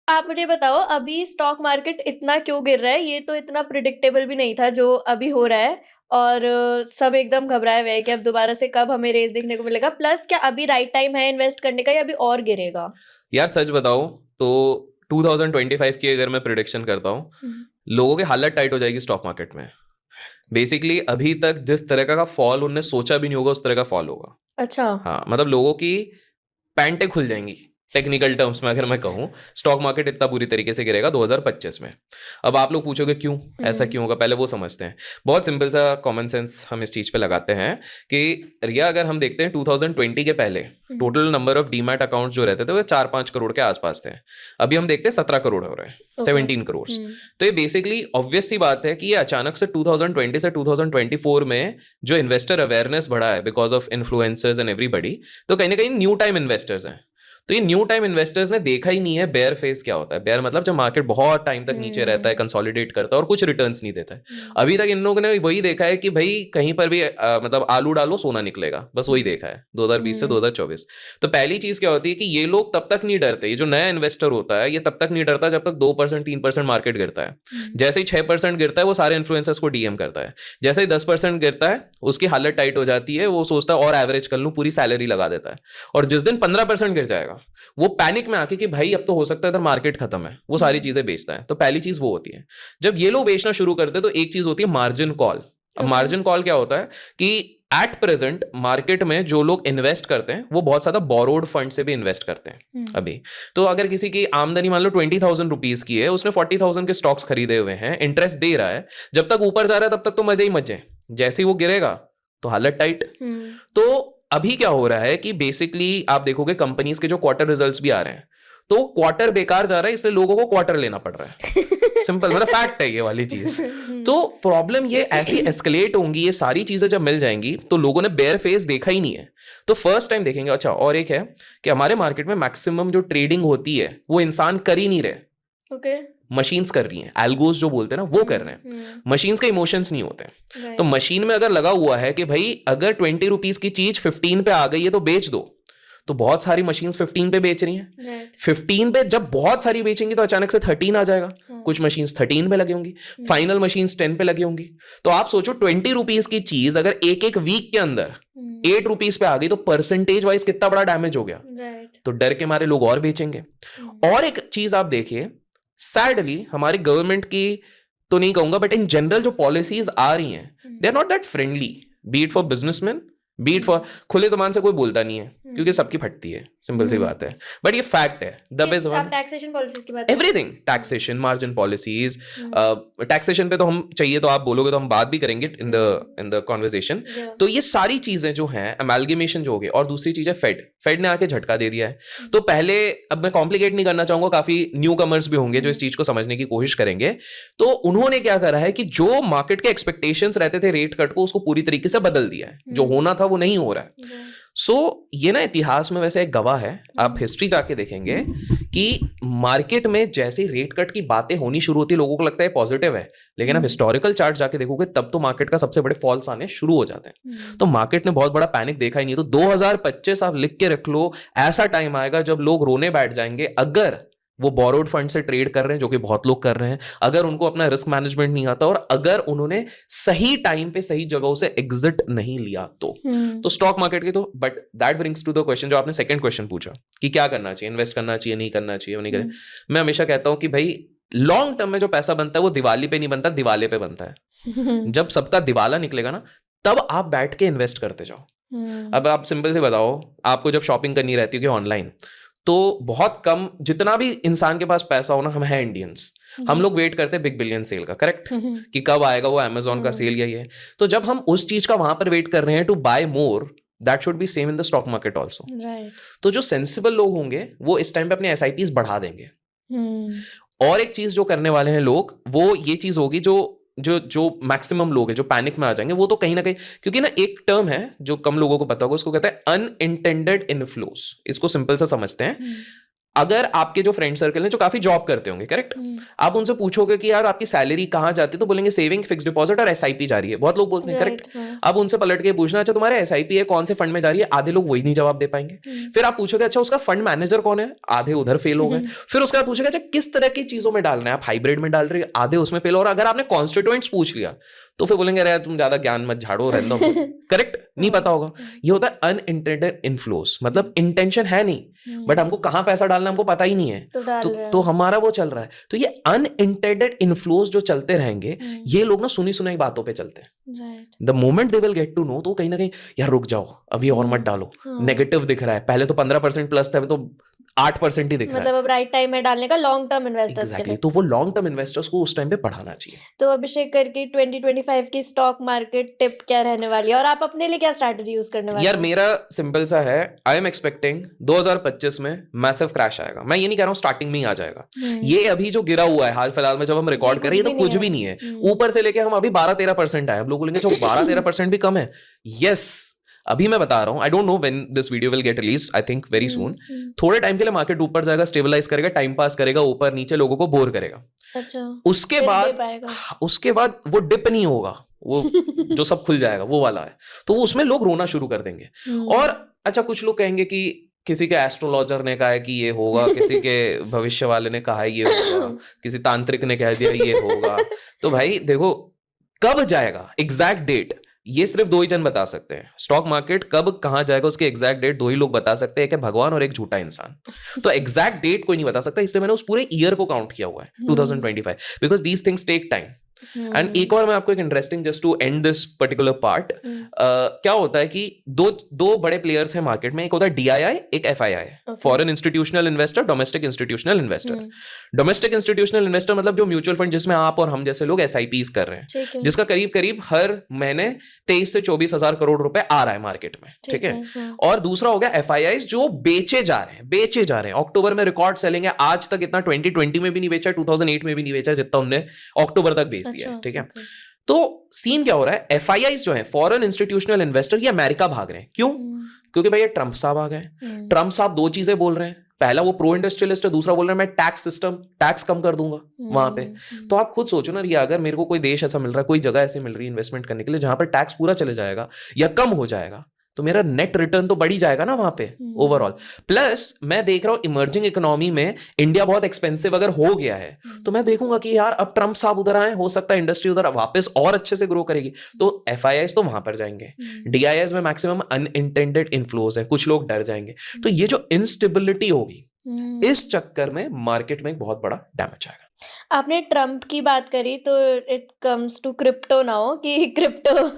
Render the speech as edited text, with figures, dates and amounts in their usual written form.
आप मुझे बताओ, अभी स्टॉक मार्केट इतना क्यों गिर रहा है? ये तो इतना प्रिडिक्टेबल भी नहीं था जो अभी हो रहा है। और सब एकदम घबराए हुए हैं कि अब दोबारा से कब हमें रेस देखने को मिलेगा। प्लस क्या अभी राइट टाइम है इन्वेस्ट करने का, या अभी और गिरेगा? यार सच बताओ तो 2025 की अगर मैं प्रिडिक्शन करता हूँ, हम्म। लोगों की हालत टाइट हो जाएगी स्टॉक मार्केट में। बेसिकली अभी तक जिस तरह का फॉल उनने सोचा भी नहीं होगा उस तरह का फॉल होगा। अच्छा। हाँ मतलब लोगों की पैंटें खुल जाएंगी। टेक्निकल टर्म्स में अगर मैं कहूं, स्टॉक मार्केट इतना बुरी तरीके से गिरेगा 2025 में। अब आप लोग पूछोगे क्यों, ऐसा हम्म। क्यों होगा, पहले वो समझते हैं। बहुत सिंपल सा कॉमन सेंस हम इस चीज पे लगाते हैं कि रिया, अगर हम देखते हैं 2020 के पहले हम्म। Total number of demat account जो रहते थे वो 4-5 करोड़ के आसपास थे। अभी हम देखते हैं 17 करोड़ हो रहे हैं, ओके। 17 करोड़। तो ये बेसिकली ऑब्वियस सी बात है कि ये अचानक से 2020 से 2024 में जो इन्वेस्टर अवेयरनेस बढ़ा है because of influencers and everybody, तो कहीं ना कहीं न्यू टाइम इन्वेस्टर्स हैं। तो ये न्यू टाइम इन्वेस्टर्स ने देखा ही नहीं है बेयर फेज क्या होता है। बेयर मतलब जब मार्केट बहुत टाइम तक नीचे रहता है, कंसोलिडेट करता है और कुछ रिटर्न्स नहीं देता है। अभी तक इन लोगों ने वही देखा है कि भाई कहीं पर भी मतलब आलू डालो सोना निकलेगा, बस वही देखा है 2020 से 2024। तो पहली चीज क्या होती है कि ये लोग तब तक नहीं डरते, ये जो नया इन्वेस्टर होता है ये तब तक नहीं डरता जब तक 2% 3% मार्केट गिरता है। जैसे ही 6% गिरता है वो सारे इन्फ्लुएंसर्स को डीएम करता है। जैसे ही 10% गिरता है उसकी हालत टाइट हो जाती है, वो सोचता है और एवरेज कर लूं, पूरी सैलरी लगा देता है। और जिस दिन 15% गिर जाएगा वो पैनिक में आके कि भाई अब तो हो सकता है तो मार्केट खत्म है, वो सारी चीजें बेचता है। तो पहली चीज वो होती है। जब ये लोग बेचना शुरू करते हैं तो एक चीज होती है मार्जिन कॉल। अब ओके। मार्जिन कॉल क्या होता है कि एट प्रेजेंट मार्केट में जो लोग इन्वेस्ट करते हैं वो बहुत ज्यादा बोरोड फंड से भी इन्वेस्ट करते हैं अभी। तो अगर किसी की आमदनी मान लो 20,000 रुपीज की है, उसने 40,000 के स्टॉक्स खरीदे हुए हैं, इंटरेस्ट दे रहा है, जब तक ऊपर जा रहा है तब तक तो मजे ही मजे। जैसे ही वो गिरेगा तो हालत टाइट। तो अभी क्या हो रहा है कि बेसिकली आप देखोगे कंपनीज के जो क्वार्टर रिजल्ट्स भी आ रहे हैं, तो क्वार्टर बेकार जा रहा है, इसलिए लोगों को क्वार्टर लेना पड़ रहा है। सिंपल मतलब फैक्ट है ये वाली चीज। तो प्रॉब्लम ये ऐसी एस्केलेट होंगी, ये सारी चीजें जब मिल जाएंगी तो लोगों ने बेयर फेस देखा ही नहीं है तो फर्स्ट टाइम देखेंगे। अच्छा, और एक है कि हमारे मार्केट में मैक्सिमम जो ट्रेडिंग होती है वो इंसान कर ही नहीं रहे, ओके। मशीन्स कर रही हैं। एल्गोस जो बोलते हैं ना वो कर रहे हैं। मशीन्स के इमोशंस नहीं होते हैं। तो मशीन में अगर लगा हुआ है कि भाई अगर 20 रुपीज की चीज 15 पे आ गई है तो बेच दो, तो बहुत सारी मशीन्स 15 पे बेच रही हैं। 15 पे जब बहुत सारी बेचेंगी तो अचानक से 13 आ जाएगा। कुछ मशीन्स 13 पे लगी होंगी, फाइनल मशीन्स 10 पे लगी होंगी। तो आप सोचो 20 रुपीज की चीज अगर एक एक वीक के अंदर 8 रुपीज पे आ गई तो परसेंटेज वाइज कितना बड़ा डैमेज हो गया। तो डर के मारे लोग और बेचेंगे। और एक चीज आप देखिए, सैडली हमारी गवर्नमेंट की तो नहीं कहूंगा बट इन जनरल जो पॉलिसीज आ रही हैं they are not that friendly, be it for businessman, be it for खुले जबान से कोई बोलता नहीं है क्योंकि सबकी फटती है, सिंपल सी बात है। बट ये फैक्ट है। दबे जबान टैक्सेशन पॉलिसीज की बात कर रहे everything, taxation, margin policies. Taxation पे तो हम चाहिए तो आप बोलोगे तो हम बात भी करेंगे इन द कॉन्वर्सेशन। तो ये सारी चीजें जो हैं अमेलगेमेशन जो हो गई। और दूसरी चीज है फेड। फेड ने आके झटका दे दिया है। तो पहले, अब मैं कॉम्प्लिकेट नहीं करना चाहूंगा, काफी न्यू कमर्स भी होंगे जो इस चीज को समझने की कोशिश करेंगे। तो उन्होंने क्या करा है कि जो मार्केट के एक्सपेक्टेशंस रहते थे रेट कट को, उसको पूरी तरीके से बदल दिया है। जो होना था वो नहीं हो रहा है। सो ये ना इतिहास में वैसे एक गवाह है, आप हिस्ट्री जाके देखेंगे कि मार्केट में जैसे रेट कट की बातें होनी शुरू होती है लोगों को लगता है पॉजिटिव है, लेकिन आप हिस्टोरिकल चार्ट जाके देखोगे तब तो मार्केट का सबसे बड़े फॉल्स आने शुरू हो जाते हैं। तो मार्केट ने बहुत बड़ा पैनिक देखा ही नहीं। तो 2025 आप लिख के रख लो, ऐसा टाइम आएगा जब लोग रोने बैठ जाएंगे अगर वो बोरोड फंड से ट्रेड कर रहे हैं, जो कि बहुत लोग कर रहे हैं, अगर उनको अपना रिस्क मैनेजमेंट नहीं आता और अगर उन्होंने सही टाइम पे सही जगहों से एग्जिट नहीं लिया तो स्टॉक मार्केट की तो। But that brings to the question जो आपने सेकंड क्वेश्चन पूछा कि क्या करना चाहिए, इन्वेस्ट करना चाहिए, नहीं करना चाहिए, नहीं करें। मैं हमेशा कहता हूं कि भाई लॉन्ग टर्म में जो पैसा बनता है वो दिवाली पे नहीं बनता, दिवाले पे बनता है। जब सबका दिवाला निकलेगा ना तब आप बैठ के इन्वेस्ट करते जाओ। अब आप सिंपल से बताओ, आपको जब शॉपिंग करनी रहती है ऑनलाइन, तो बहुत कम, जितना भी इंसान के पास पैसा हो ना, हम हैं इंडियंस, हम लोग वेट करते हैं बिग बिलियन सेल का, करेक्ट, कि कब आएगा वो अमेजोन का सेल या ये। तो जब हम उस चीज का वहां पर वेट कर रहे हैं to buy more, that should be same in the stock market also. तो जो सेंसिबल लोग होंगे वो इस टाइम पे अपने एसआईपीज बढ़ा देंगे। और एक चीज जो करने वाले हैं लोग, वो ये चीज होगी जो जो जो मैक्सिमम लोग हैं जो पैनिक में आ जाएंगे, वो तो कहीं ना कहीं, क्योंकि ना एक टर्म है जो कम लोगों को पता होगा, उसको कहते हैं अनइंटेंडेड इनफ्लोस। इसको सिंपल सा समझते हैं। अगर आपके जो फ्रेंड सर्कल है जो काफी जॉब करते होंगे, करेक्ट, आप उनसे पूछोगे कि यार आपकी सैलरी कहाँ जाती है, तो बोलेंगे सेविंग, फिक्स डिपॉजिट और एसआईपी जा रही है। बहुत लोग बोलते हैं, करेक्ट। अब उनसे पलट के पूछना, अच्छा तुम्हारे एसआईपी है, कौन से फंड में जा रही है, आधे लोग वही नहीं जवाब दे पाएंगे। फिर आप पूछोगे अच्छा उसका फंड मैनेजर कौन है, आधे उधर फेल हो गए। फिर उसके बाद पूछोगे अच्छा किस तरह की चीजों में डालना है, आप हाइब्रिड में डाल रहे हैं, आधे उसमें फेल हो। और अगर आपने कॉन्स्टिट्यूएंट्स पूछ लिया तो फिर बोलेंगे अरे तुम ज्यादा ज्ञान मत झाड़ो, रहने दो, करेक्ट, नहीं पता होगा। ये होता है अनइंटेंडेड इन्फ्लोस, मतलब इंटेंशन है नहीं बट हमको कहां पैसा डालना हमको पता ही नहीं है, तो हमारा वो चल रहा है। तो ये अनइंटेंडेड इन्फ्लोस जो चलते रहेंगे, ये लोग ना सुनी सुनाई बातों पे चलते हैं। The moment they will get to know, तो कहीं ना कहीं यार रुक जाओ, अभी और मत डालो, नेगेटिव दिख रहा है, पहले तो 15% प्लस था, तो 8% ही दिख रहा है। मतलब अब राइट टाइम में डालने का लॉन्ग टर्म इन्वेस्टर्स के लिए। तो वो लॉन्ग टर्म इन्वेस्टर्स को उस टाइम पे पढ़ाना चाहिए। तो अभिषेक करके 2025 की स्टॉक मार्केट टिप क्या रहने वाली है, और आप अपने लिए क्या स्ट्रैटेजी यूज करने वाले यार हो? मेरा सिंपल सा है, आई एम एक्सपेक्टिंग 2025 में मैसिव क्रैश आएगा। मैं ये नहीं कह रहा हूँ स्टार्टिंग में ही आ जाएगा, ये अभी जो गिरा हुआ है हाल फिलहाल में जब हम रिकॉर्ड कर रहे हैं, तो कुछ भी नहीं है। ऊपर से लेके हम अभी 12-13% आए। हम लोग बोलेंगे जो 12-13% भी कम है, यस अभी मैं बता रहा हूं, I don't know when this video will get release, I think very soon. थोड़े टाइम के लिए मार्केट ऊपर जाएगा, स्टेबलाइज करेगा, टाइम पास करेगा, ऊपर नीचे लोगों को बोर करेगा। अच्छा, उसके बाद वो डिप नहीं होगा, वो जो सब खुल जाएगा वो वाला है। तो वो उसमें लोग रोना शुरू कर देंगे। और अच्छा कुछ लोग कहेंगे कि किसी के एस्ट्रोलॉजर ने कहा है कि ये होगा, किसी के भविष्य वाले ने कहा है ये होगा, किसी तांत्रिक ने कह दिया ये होगा। तो भाई देखो कब जाएगा एग्जैक्ट डेट ये सिर्फ दो ही जन बता सकते हैं। स्टॉक मार्केट कब कहां जाएगा उसके एग्जैक्ट डेट दो ही लोग बता सकते हैं, कि भगवान और एक झूठा इंसान। तो एग्जैक्ट डेट कोई नहीं बता सकता, इसलिए मैंने उस पूरे ईयर को काउंट किया हुआ है 2025, because these things take time. And एक और मैं आपको एक interesting, just to end this particular part, क्या होता है कि दो बड़े प्लेयर्स हैं मार्केट में, एक होता है DII, एक FII, foreign institutional investor, domestic institutional investor. Domestic institutional investor मतलब जो म्यूचुअल फंड जिसमें आप और हम जैसे लोग SIPs कर रहे हैं, जिसका करीब करीब हर महीने 23 से 24 हजार करोड़ रुपए आ रहा है मार्केट में, ठीक है। और दूसरा हो गया FIIs जो बेचे जा रहे हैं। अक्टूबर में रिकॉर्ड सेलिंग है, आज तक इतना 2020 में भी नहीं बेचा, 2008 में भी नहीं बेचा जितना उनने अक्टूबर तक बेच दिया है, ठीक है। तो सीन क्या हो रहा है, FIIs जो है फॉरेन इंस्टीट्यूशनल इन्वेस्टर, ये अमेरिका भाग रहे हैं। क्यों? क्योंकि भाई ये ट्रंप साहब आ गए। ट्रंप साहब दो चीजें बोल रहे हैं, पहला वो प्रो इंडस्ट्रियलिस्ट है, दूसरा बोल रहे हैं मैं टैक्स कम कर दूंगा वहां पे। तो आप खुद सोचो ना, ये अगर मेरे को कोई देश ऐसा मिल रहा है, कोई जगह ऐसी मिल रही है इन्वेस्टमेंट करने के लिए जहां पर टैक्स पूरा चले जाएगा या कम हो जाएगा, तो मेरा नेट रिटर्न तो बढ़ ही जाएगा ना वहां पे ओवरऑल। प्लस मैं देख रहा हूं इमर्जिंग इकोनॉमी में इंडिया बहुत एक्सपेंसिव अगर हो गया है, तो मैं देखूंगा कि यार अब ट्रंप साहब उधर आए, हो सकता है इंडस्ट्री उधर वापस और अच्छे से ग्रो करेगी, तो FIIs तो वहां पर जाएंगे। DIIs में मैक्सिमम अनइंटेंडेड इन्फ्लोज है, कुछ लोग डर जाएंगे। तो ये जो इंस्टेबिलिटी होगी, इस चक्कर में मार्केट में एक बहुत बड़ा डैमेज आएगा। आपने ट्रंप की बात करी तो it comes to crypto now, कि क्रिप्टो